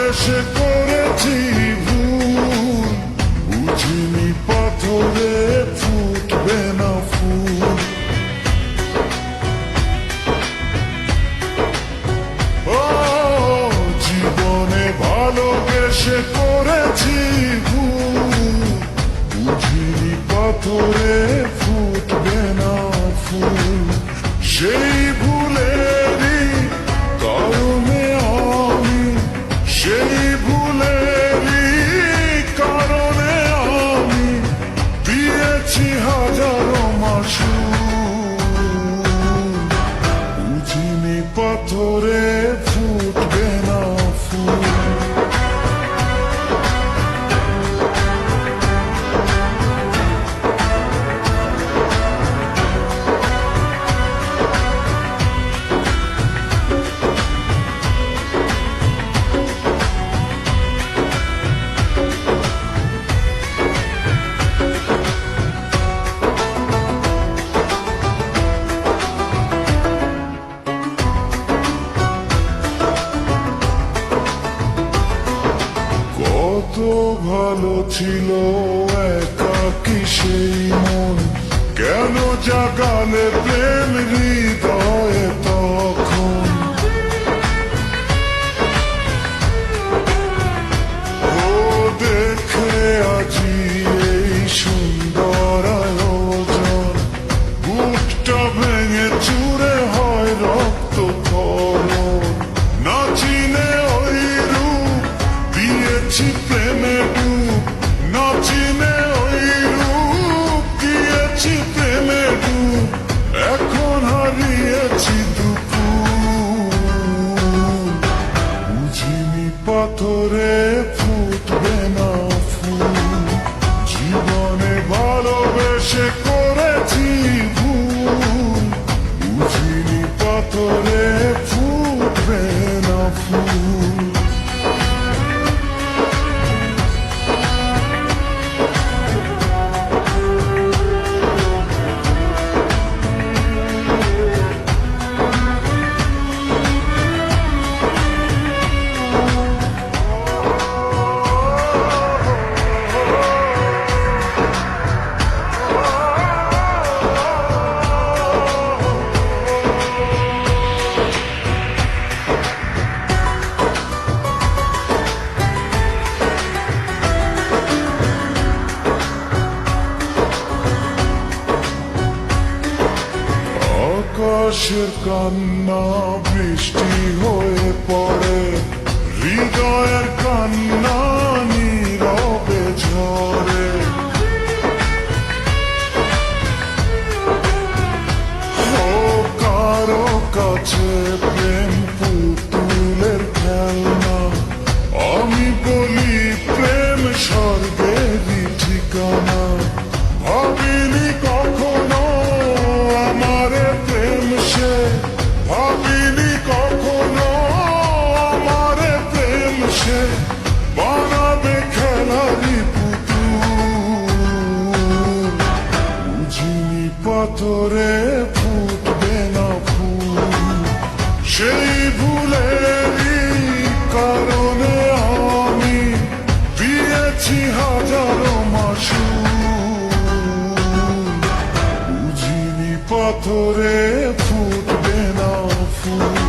ভালোবেসে করেছি ভুল, বুঝিনি পাথরে ফুটবে না ফুল। ও জীবনে ভালোবেসে করেছি ভুল, বুঝিনি পাথরে ফুটবে না ফুল। সেই ভুলেরই কারণে আমি, সেই ভুলেরই কারণে আমি দিয়েছি হাজারো মাসুল, বুঝিনি পাথরে ফুটবে না ফুল। কত ভালো ছিল একাকী সেই মন, কেন জাগালে প্রেম হৃদয়ে তখন। ও দেখে আজি এই সুন্দর আয়োজন, বুকটা ভেঙে চুরে হয় রক্ত খরণ। না চিনে ওই রূপ দিয়েছি প্রেমে ডুব, না চিনে ওই রূপ দিয়েছি প্রেমে ডুব। এখন হারিয়েছি দুপুর, বুঝিনি পাথরে ফুটবে না ফুল। জীবনে ভালোবেসে করেছি ভুল, বুঝিনি পাথরে ফুটবে না ফুল। আকাশের কান্না বৃষ্টি হয়ে পড়ে, হৃদয়ের কান্না নীরবে ঝরে। ও কারো কাছে প্রেম পুতুলের খেলনা, আমি বলি প্রেম স্বর্গেরই ঠিকানা। ভাবিনি কখনো আমারে প্রেম সে, ভাবিনি কখনো আমারে প্রেম সে বানাবে খেলারি পুতুল, বুঝিনি পাথরে ফুটবে না ফুল। সেই ভুলেরই কারণে আমি দিয়েছি হাজারো মাসুল, বুঝিনি পাথরে ফুটবে না ফুল।